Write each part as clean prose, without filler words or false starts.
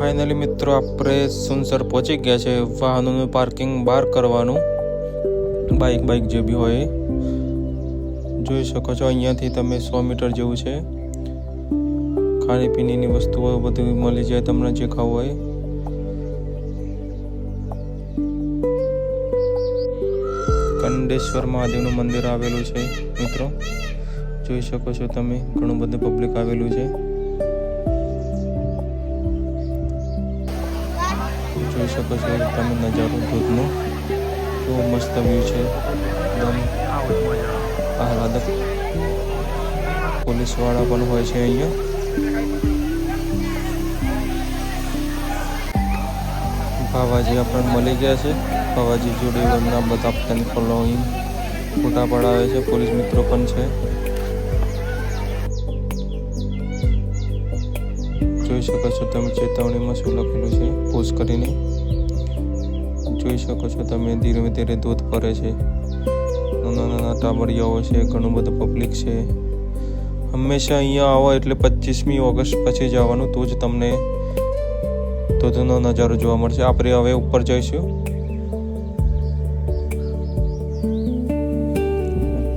Finally મિત્રો આપણે સુનસર પહોંચી ગયા છે। વાહનોનું પાર્કિંગ બહાર કરવાનું, બાઇક જે બી હોય જોઈ શકો છો। અહીંયાથી તમે 100 મીટર જેવું છે। ખાણીપીણીની વસ્તુઓ બધું મળી જાય તમને જે ખાવું હોય। કંડેશ્વર મહાદેવનું મંદિર આવેલું છે મિત્રો, જોઈ શકો છો તમે। ઘણું બધું પબ્લિક આવેલું છે, જોઈ શકો છો તમે નજારો ધોધનો। કેવો મસ્ત વ્યૂ છે, એકદમ આહલાદક। પોલીસ વાળા પણ હોય છે અહીંયા। બાવાજી આપણને મળી ગયા છે। બાવાજી જોડે એમના બધા પોતાની ફોલોઈંગ ફોટા પડાવે છે। પોલીસ મિત્રો પણ છે, જોઈ શકો છો તમે। ચેતવણીમાં શું લખેલું છે પોઝ કરીને જોઈ શકો છો તમે। ધીરે ધીરે ધોધ ફરે છે, નાના ટાબરિયાઓ છે, ઘણું બધું પબ્લિક છે। હંમેશા અહીંયા આવો એટલે 25મી ઓગસ્ટ પછી જવાનું, તો જ તમને ધોધનો નજારો જોવા મળશે। આપણે હવે ઉપર જઈશું।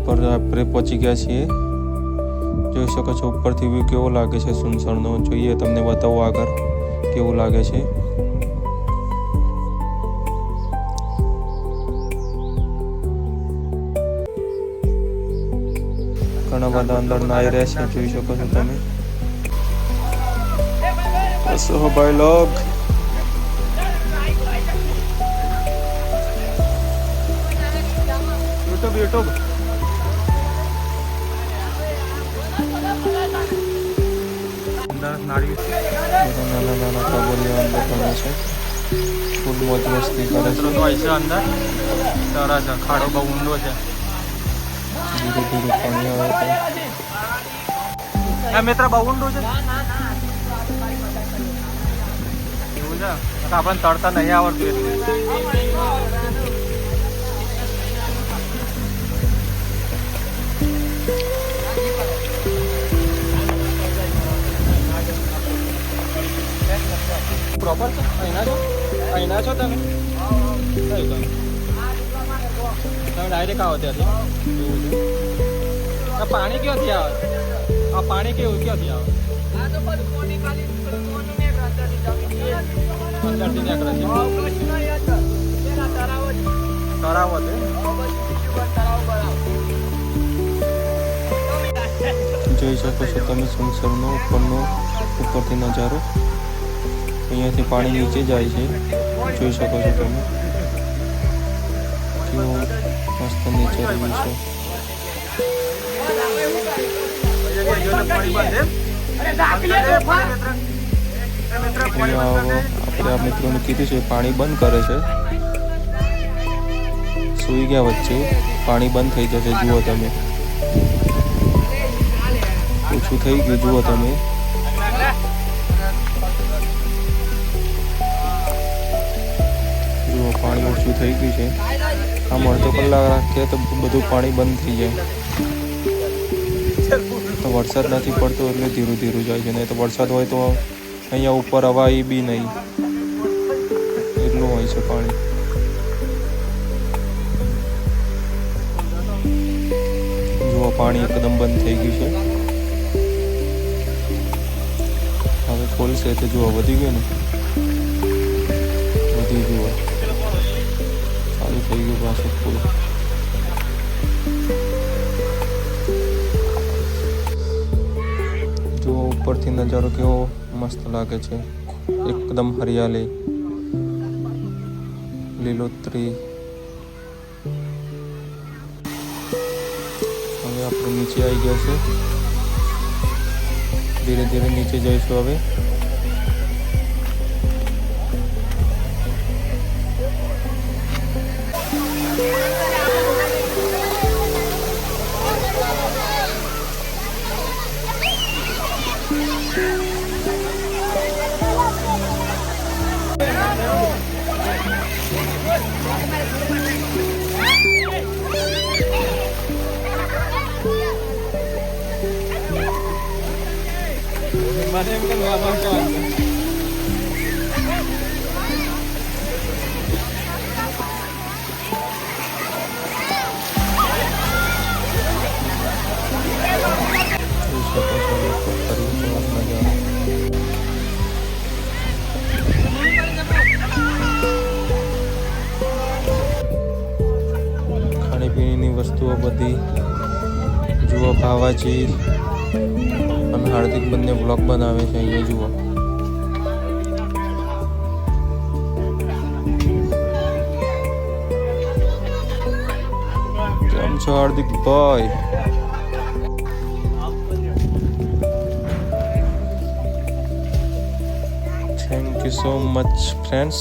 ઉપર આપણે પહોંચી ગયા છીએ, જોઈ શકો છો ઉપરથી વ્યૂ કેવો લાગે છે સુનસરનો। જોઈએ તમને બતાવો આગળ કેવું લાગે છે। ઘણા બધા અંદર નાઈ રહ્યા છે, જોઈ શકો છો તમે। कैसे हो भाई लोग? यूट्यूब अंदर नारी नाना काबुलिया अंदर करे છે, ફૂલ મોજ મસ્તી કરે છે। તો ऐसे અંદર તારા છે, ખાડો બહુ ઊંડો છે, ધીરે ધીરે પાણી આવે છે। એ મિત્ર બહુ ઊંડું છે, આપણને તરતા નહીં આવડતું એટલે પ્રોપર છે। અહીંના છો તમે ડાયરેક્ટ આવો ત્યાંથી એવું છે। આ પાણી ક્યાંથી આવે? આ પાણી કેવું ક્યાંથી આવે? અંદરથી નીકળે છે, તળાવ છે। જોઈ શકો છો તમે સુનસરનો ઉપરથી નજારો। અહીંયાથી પાણી નીચે જાય છે, જોઈ શકો છો તમે। કેવો મસ્ત નેચર વ્યૂ છે। આપણે આ મિત્રોને કીધું છે પાણી બંધ કરે છે, સૂઈ ગયા વચ્ચે, પાણી બંધ થઈ જશે। જુઓ તમે, ઓછું થઈ ગયું, જુઓ તમે। જુઓ પાણી ઓછું થઈ ગયું છે। આમ અડધો કલાક રાખીએ તો બધું પાણી બંધ થઈ જાય। તો વરસાદ નથી પડતો એટલે ધીરું જાય છે, નહીં તો વરસાદ હોય તો અહીંયા ઉપર અવાય બી નહીં, એટલું હોય છે પાણી। જુઓ પાણી એકદમ બંધ થઈ ગયું છે, હવે ખોલશે તો જુઓ વધી ગયું ને, વધી જુઓ ચાલુ થઈ ગયું પાછું ફૂલ। જુઓ ઉપરથી નજારો કેવો મસ્ત લાગે છે, એકદમ હરિયાળી, લીલોતરી। હવે આપણે નીચે આવી ગયા છે, ધીરે ધીરે નીચે જઈશું હવે। મને એમ કે જુઓ ભાવાજી અને હાર્દિક બંને બ્લોગ બનાવે છે. અહીંયા જુઓ. કેમ છો હાર્દિક ભાઈ? Thank you so much friends.